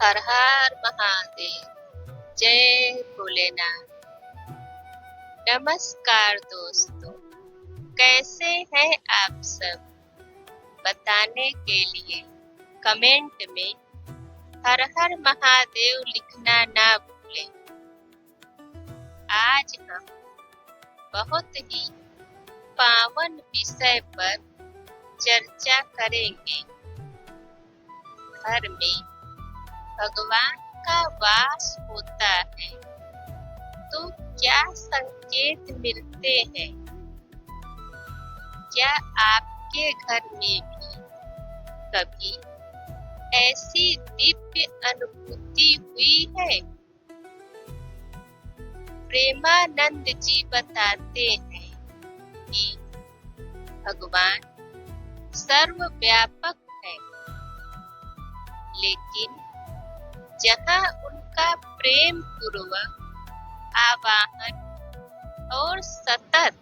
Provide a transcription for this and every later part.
हर हर महादेव। जय भोलेनाथ। नमस्कार दोस्तों, कैसे हैं आप सब? बताने के लिए कमेंट में हर हर महादेव लिखना ना भूलें। आज हम बहुत ही पावन विषय पर चर्चा करेंगे। घर में भगवान का वास होता है तो क्या संकेत मिलते हैं? क्या आपके घर में भी कभी ऐसी दिव्य अनुभूति हुई है? प्रेमानंद जी बताते हैं कि भगवान सर्वव्यापक है, लेकिन जहाँ उनका प्रेम पूर्वक आवाहन और सतत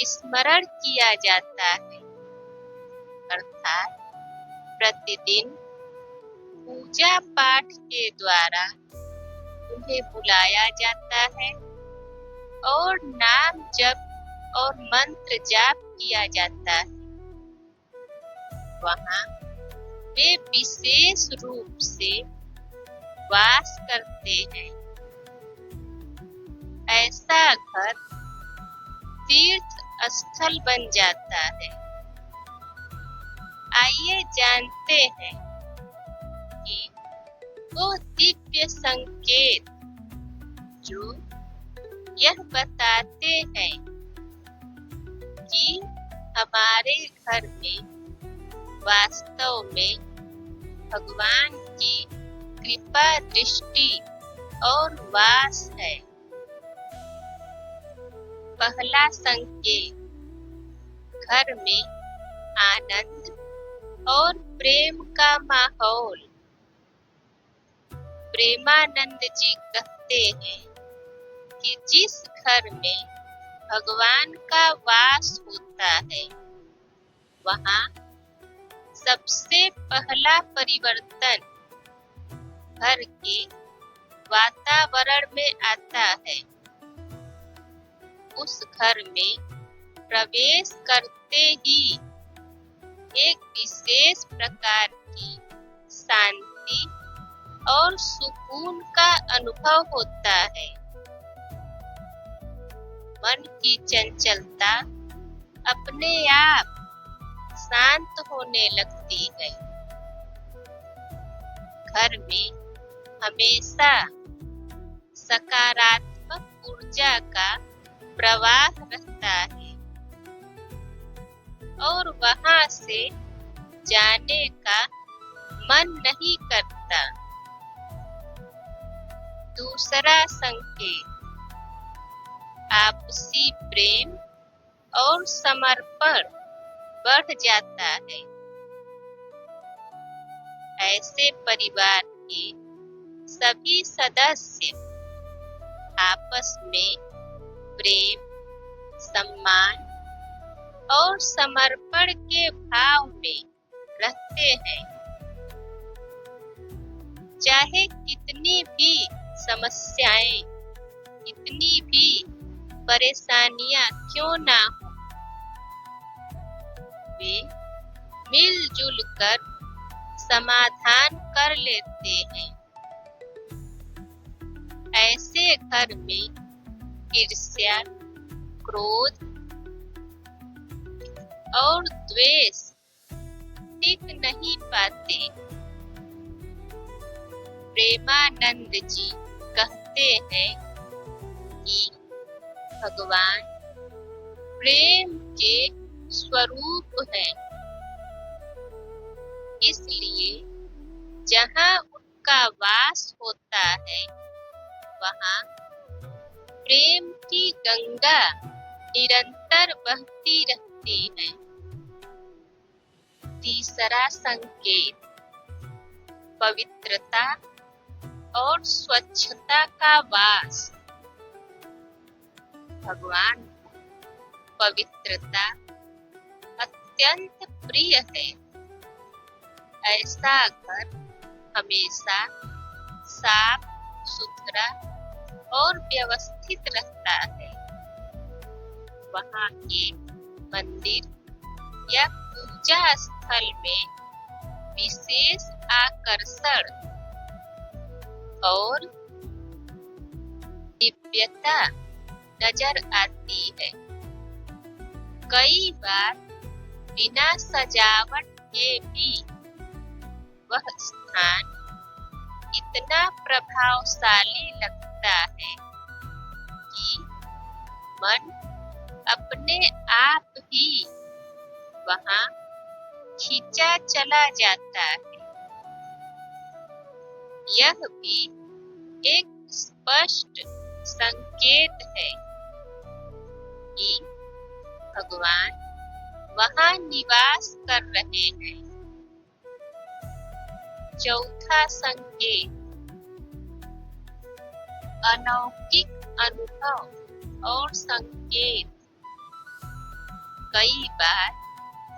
स्मरण किया जाता है, अर्थात प्रतिदिन पूजा पाठ के द्वारा उन्हें बुलाया जाता है और नाम जप और मंत्र जाप किया जाता है, वहाँ वे विशेष रूप से वास करते हैं। ऐसा घर तीर्थ स्थल बन जाता है। आइए जानते हैं कि वो दिव्य संकेत जो यह बताते हैं कि हमारे घर में वास्तव में भगवान की कृपा दृष्टि और वास है। पहला संकेत, घर में आनंद और प्रेम का माहौल। प्रेमानंद जी कहते हैं कि जिस घर में भगवान का वास होता है, वहाँ सबसे पहला परिवर्तन घर के वातावरण में आता है। उस घर में प्रवेश करते ही एक विशेष प्रकार की शांति और सुकून का अनुभव होता है। मन की चंचलता अपने आप शांत होने लगती है। घर में हमेशा सकारात्मक ऊर्जा का प्रवाह रहता है और वहाँ से जाने का मन नहीं करता। दूसरा संकेत, आपसी प्रेम और समर्पण बढ़ जाता है। ऐसे परिवार के सभी सदस्य आपस में प्रेम, सम्मान और समर्पण के भाव में रहते हैं। चाहे कितनी भी समस्याएं, कितनी भी परेशानियां क्यों ना हो, वे मिलजुल कर समाधान कर लेते हैं। ऐसे घर में ईर्ष्या, क्रोध और द्वेष टिक नहीं पाते। प्रेमानंद जी कहते हैं कि भगवान प्रेम के स्वरूप हैं, इसलिए जहाँ उनका वास होता है, वहाँ प्रेम की गंगा निरंतर बहती रहती है। तीसरा संकेत, पवित्रता और स्वच्छता का वास। भगवान को पवित्रता अत्यंत प्रिय है। ऐसा घर हमेशा साफ सुथरा और व्यवस्थित रहता है। वहाँ के मंदिर या पूजा स्थल में विशेष आकर्षण और दिव्यता नजर आती है। कई बार बिना सजावट के भी वह स्थान इतना प्रभावशाली लगता है कि मन अपने आप ही वहाँ खींचा चला जाता है। यह भी एक स्पष्ट संकेत है कि भगवान वहाँ निवास कर रहे हैं। चौथा संकेत, अलौकिक अनुभव और संकेत। कई बार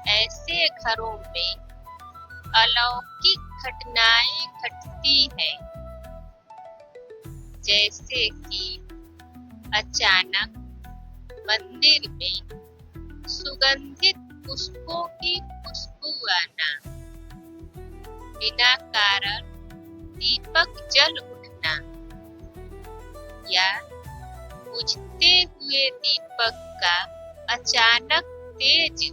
ऐसे घरों में अलौकिक घटनाएं घटती हैं, जैसे कि अचानक मंदिर में सुगंधित पुष्पों की खुशबू आना, बिना कारण दीपक जल उठना या बुझते हुए दीपक का अचानक तेज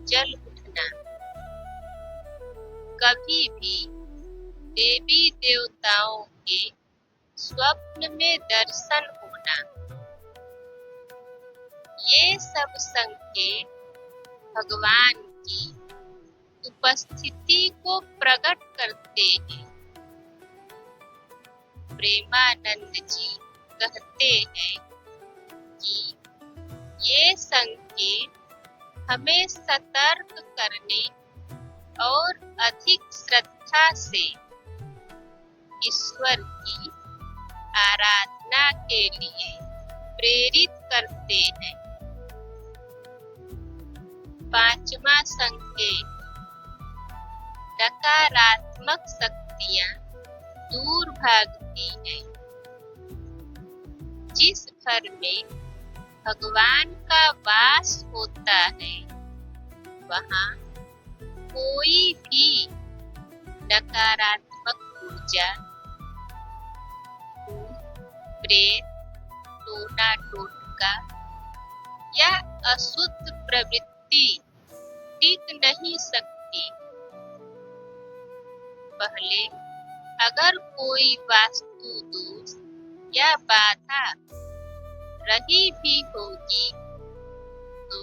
जल उठना। कभी भी देवी देवताओं के स्वप्न में दर्शन होना। ये सब संकेत भगवान की उपस्थिति को प्रकट करते हैं। प्रेमानंद जी कहते हैं कि ये संकेत हमें सतर्क करने और अधिक श्रद्धा से ईश्वर की आराधना के लिए प्रेरित करते हैं। पांचवा संकेत, नकारात्मक शक्तियां दूर भागती हैं। जिस घर में भगवान का वास होता है, वहाँ कोई भी नकारात्मक ऊर्जा, प्रेत, टोना टोटका या अशुद्ध प्रवृत्ति टिक नहीं सकती। पहले अगर कोई वास्तु दोष या बाधा रही भी होगी, तो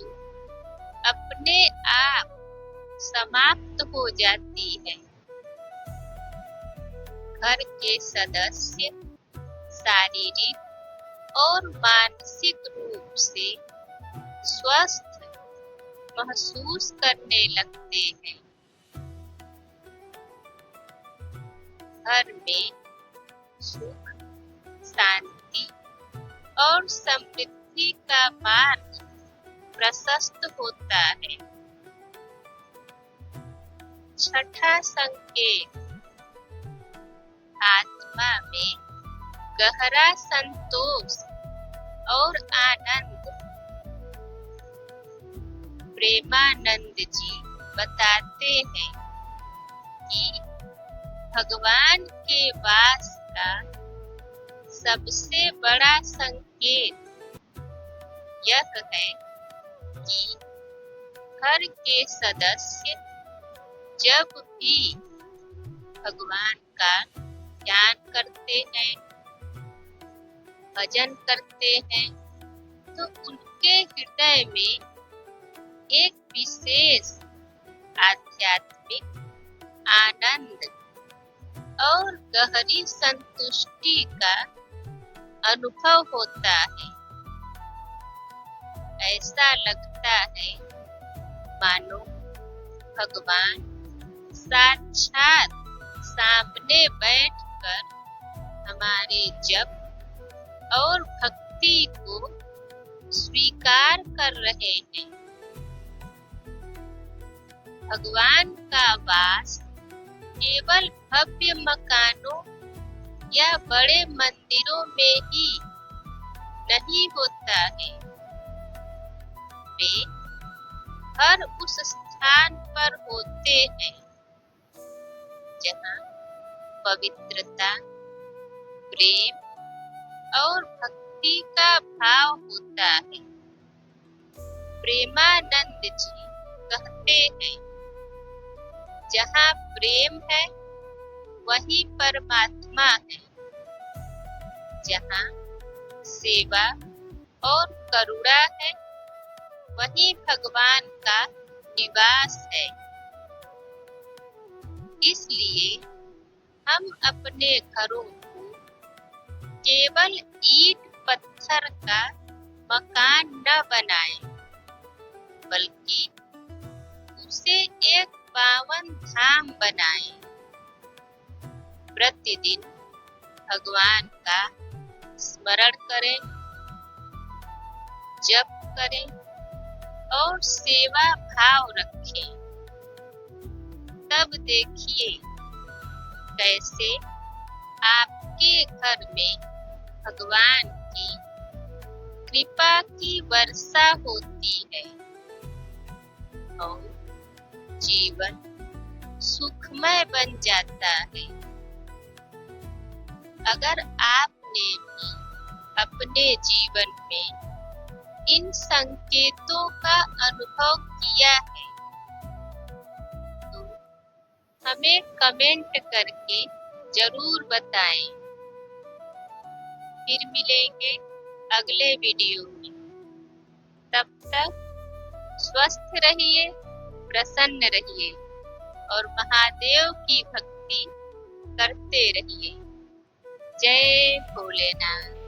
अपने आप समाप्त हो जाती है। घर के सदस्य शारीरिक और मानसिक रूप से स्वस्थ महसूस करने लगते हैं। घर में सुख, शांति और समृद्धि का मार्ग प्रशस्त होता है। छठा संकेत, आत्मा में गहरा संतोष और आनंद। प्रेमानंद जी बताते हैं कि भगवान के वास का सबसे बड़ा संकेत यह है कि घर के सदस्य जब भी भगवान का ध्यान करते हैं, भजन करते हैं, तो उनके हृदय में एक विशेष आध्यात्मिक आनंद और गहरी संतुष्टि का अनुभव होता है। ऐसा लगता है मानो भगवान साक्षात सामने बैठकर हमारे जप और भक्ति को स्वीकार कर रहे हैं। भगवान का वास केवल भव्य मकानों या बड़े मंदिरों में ही नहीं होता है। वे हर उस स्थान पर होते हैं जहाँ पवित्रता, प्रेम और भक्ति का भाव होता है। प्रेमानंद जी कहते हैं, जहाँ प्रेम है वही परमात्मा है। जहाँ सेवा और करुणा है वही भगवान का निवास है। इसलिए हम अपने घरों को केवल ईंट पत्थर का मकान न बनाएं, बल्कि उसे एक पावन धाम बनाएं। प्रतिदिन भगवान का स्मरण करें, जप करें और सेवा भाव रखें। तब देखिए कैसे आपके घर में भगवान की कृपा की वर्षा होती है और जीवन सुखमय बन जाता है। अगर आपने भी अपने जीवन में इन संकेतों का अनुभव किया है तो हमें कमेंट करके जरूर बताएं। फिर मिलेंगे अगले वीडियो में। तब तक स्वस्थ रहिए, प्रसन्न रहिए और महादेव की भक्ति करते रहिए। जय भोलेनाथ।